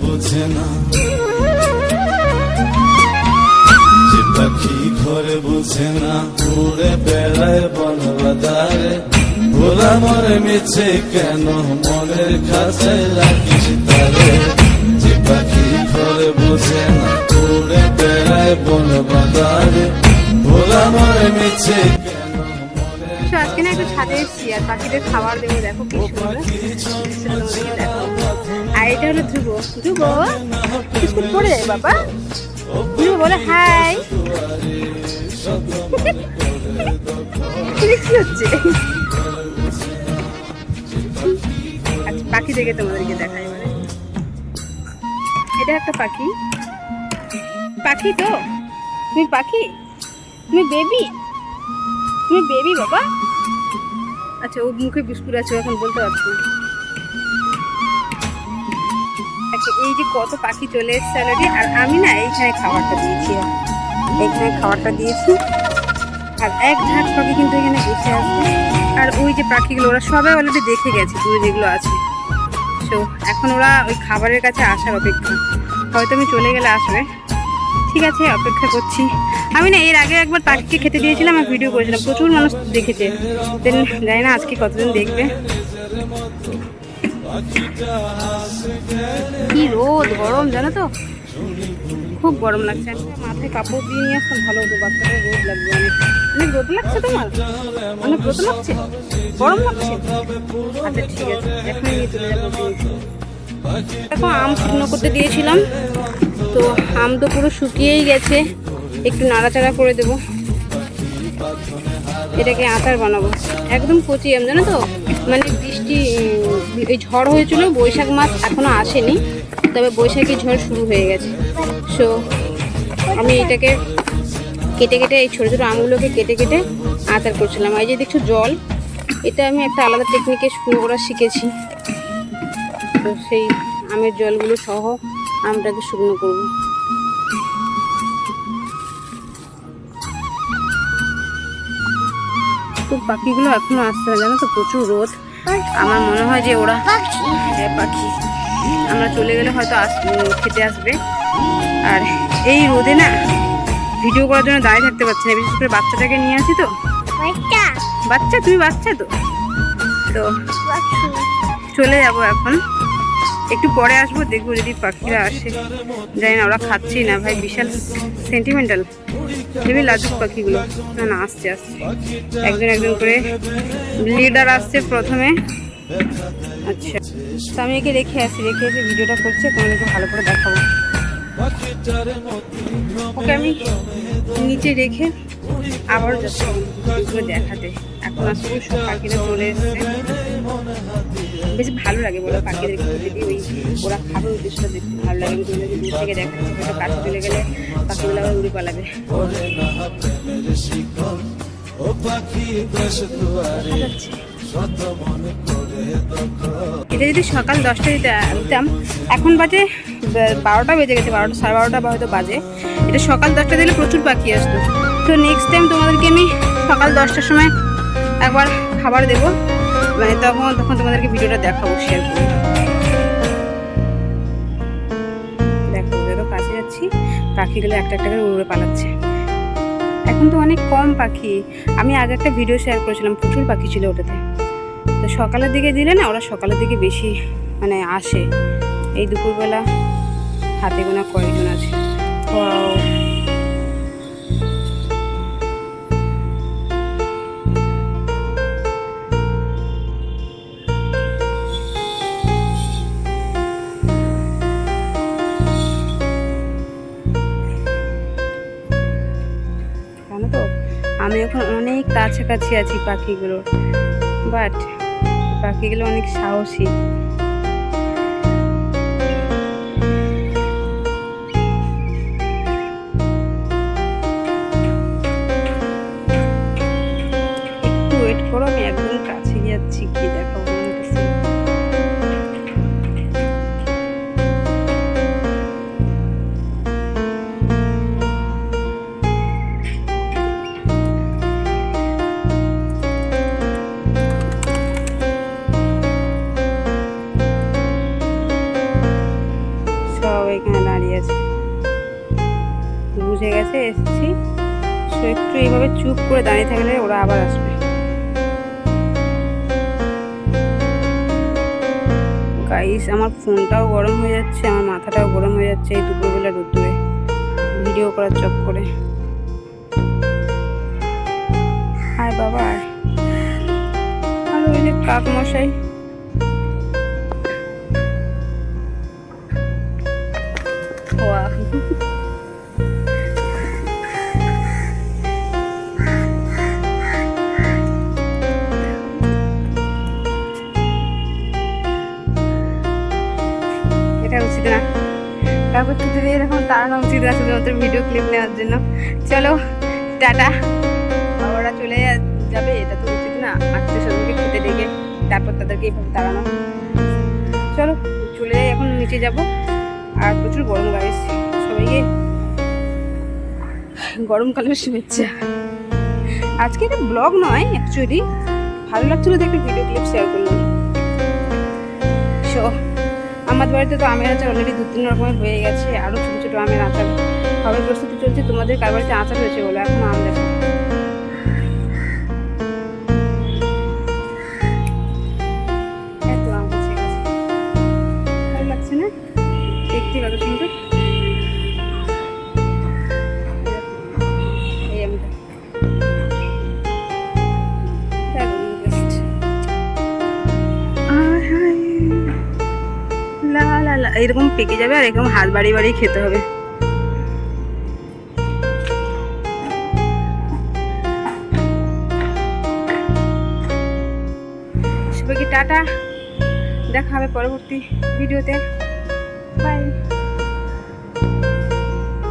বোঝে না যে পাখি ঘরে বোঝে না, উড়ে বেড়ায় বন বাজারে। ভোলা মরে মিছে কেন মনের কাছে রাখিস তারে। যে পাখি ঘরে বোঝে না, উড়ে বেড়ায় বন বাজারে। ভোলা মরে মিছে কেন। আজকে না একটু ছাদে এসেছি আর পাখিদের খাবার দেবো। দেখো কি সুন্দর, দেখো। আর এটা হলো ধ্রুব। ধ্রুব বিস্কুট পড়ে যায় বাবা। ধ্রুব বলে হাই। কি হচ্ছে? আচ্ছা পাখি দেখে তোমাদেরকে দেখাই। মানে এটা একটা পাখি। পাখি তো তুমি? পাখি তুমি? বেবি তুমি? বেবি বাবা? আচ্ছা ওর মুখে বিস্কুট আছে, এখন বলতে পারছি না। এই যে কত পাখি চলে এসছে অলরেডি। আর আমি না এইখানে খাবারটা দিয়েছি, এইখানে খাবারটা দিয়েছি। আর এক ঝাঁক পাখি কিন্তু এখানে বসে আছে। আর ওই যে পাখিগুলো ওরা সবাই অলরেডি দেখে গেছে দূরে যেগুলো আছে। তো এখন ওরা ওই খাবারের কাছে আসার অপেক্ষা। হয়তো আমি চলে গেলে আসবে। ঠিক আছে অপেক্ষা করছি। আমি না এর আগে একবার পাখিকে খেতে দিয়েছিলাম আর ভিডিও করেছিলাম, প্রচুর মানুষ দেখেছে। দেন জানি না আজকে কতজন দেখবে। কি রোদ, গরম জানো তো, খুব গরম লাগছে। মাথায় কাপড় দিয়ে নিয়ে আসতাম ভালো হতো, বাচ্চাটা রোদ লাগবে অনেক। অনেক রোদ লাগছে তোমার? অনেক রোদ লাগছে, গরম লাগছে? আচ্ছা ঠিক আছে, এখন নিয়ে চলে যাবো। এখন আম শুকনো করতে দিয়েছিলাম, তো আম তো পুরো শুকিয়েই গেছে। একটু নাড়াচাড়া করে দেবো, এটাকে আচার বানাবো। একদম কচি আম জানো তো, মানে বৃষ্টি এই ঝড় হয়েছিল, বৈশাখ মাস এখনো আসেনি, তবে বৈশাখী ঝড় শুরু হয়ে গেছে। সো আমি এটাকে কেটে কেটে, এই ছোটো ছোটো আমগুলোকে কেটে কেটে আচার করছিলাম। এই যে দেখছো জল, এটা আমি একটা আলাদা টেকনিকে শুকনো করা শিখেছি। তো সেই আমের জলগুলো সহ আমটাকে শুকনো করবো। তো পাখিগুলো এখনো আসছে না জানো তো, প্রচুর রোদ। আমার মনে হয় যে ওরা পাখি আমরা চলে গেলে হয়তো খেতে আসবে। আর এই রোদে না ভিডিও করার জন্য দাঁড়িয়ে থাকতে পারছি না, বিশেষ করে বাচ্চাটাকে নিয়ে আসি তো। বাচ্চা? তুমি বাচ্চা তো? তো চলে যাব এখন, একটু পরে আসবো, দেখবো যদি পাখিরা আসে। জানি না, ওরা খাচ্ছেই না ভাই, বিশাল সেন্টিমেন্টাল, ভেবে লাজুক পাখিগুলো। না না আসছে আসছে, একজন একজন করে লিডার আসছে প্রথমে। আচ্ছা তো আমি একে রেখে এসে ভিডিওটা করছে, তোমাদেরকে ভালো করে দেখাবো। ওকে আমি নিচে রেখে আবার যাচ্ছি দেখাতে। এখন আসলে সব পাখিরা চলে এসছে, বেশ ভালো লাগে বলো পাখিদেরকে যদি ওই ওরা খাবার উদ্দেশ্যটা দেখতে ভালো লাগে। আমি তোমাদেরকে দূর থেকে দেখাচ্ছি, হয়তো কাছে চলে গেলে পাখিগুলো আবার উড়ে পালাবে। এটা যদি সকাল 10টায় দিতাম, এখন বাজে 12টা বেজে গেছে, 12টা সাড়ে 12টা হয়তো বাজে। এটা সকাল 10টা দিলে প্রচুর পাখি আসতো। তো নেক্সট টাইম তোমাদেরকে আমি সকাল 10টার সময় একবার খাবার দেবো, মানে তখন তোমাদেরকে ভিডিওটা দেখাবো, শেয়ার করবো। দেখো যত কাছে যাচ্ছি পাখিগুলো একটা একটা করে উড়ে পালাচ্ছে। এখন তো অনেক কম পাখি। আমি আগে একটা ভিডিও শেয়ার করেছিলাম, প্রচুর পাখি ছিল ওটাতে। তো সকালের দিকে দিলে না ওরা সকালের দিকে বেশি মানে আসে। এই দুপুরবেলা হাতে গোনা কয়েকজন আছে। জানো তো আমি এখন অনেক কাছাকাছি আছি পাখিগুলোর, বাট পাখিগুলো অনেক সাহসী। করো, আমি একদম কাছে যাচ্ছি, কি দেখাবো তোমাদের scene। সব এখানে দাঁড়িয়ে আছে, বুঝে গেছে এসেছি। তো একটু এইভাবে চুপ করে দাঁড়িয়ে থাকলে ওরা আবার আসবে। গাইস, আমার ফোনটাও গরম হয়ে যাচ্ছে, আমার মাথাটাও গরম হয়ে যাচ্ছে এই দুপুরবেলা রোদ্দুরে ভিডিও করার চক্করে। আয় বাবা আয়। আর ওই যে কাক মশাই, ওয়াও। এটা উচিত না, তারপর তো এরকম তাড়ানো উচিত না শুধুমাত্র ভিডিও ক্লিপ নেওয়ার জন্য। চলো টাটা, ওরা চলে যাবে, এটা তো উচিত না আত্মীয় স্বজনকে খেতে ডেকে তারপর তাদেরকে এইভাবে তাড়ানো। চলো চলে যাই, এখন নিচে যাব। আর প্রচুর গরম গাইস, সবাইকে গরমকালের শুভেচ্ছা। আজকে এটা ব্লগ নয় অ্যাকচুয়ালি, ভালো লাগছিল তো একটু ভিডিও ক্লিপ শেয়ার করলাম। সো আমাদের বাড়িতে তো আমের আচার অলরেডি 2-3 রকমের হয়ে গেছে, আরও ছোটো ছোটো আমের আচার খাবার প্রস্তুতি চলছে। তোমাদের কার বাড়িতে আচার হয়েছে বলো, এখনো আম দেখো। এত আম হচ্ছে গাছে, ভালো লাগছে না দেখতে, কত সুন্দর এই আমটা। লা লা লা, এরকম পেকে যাবে আর এরকম হাত বাড়িয়ে বাড়িয়ে খেতে হবে। সবাইকে টাটা, দেখা হবে পরবর্তী ভিডিওতে, বাই।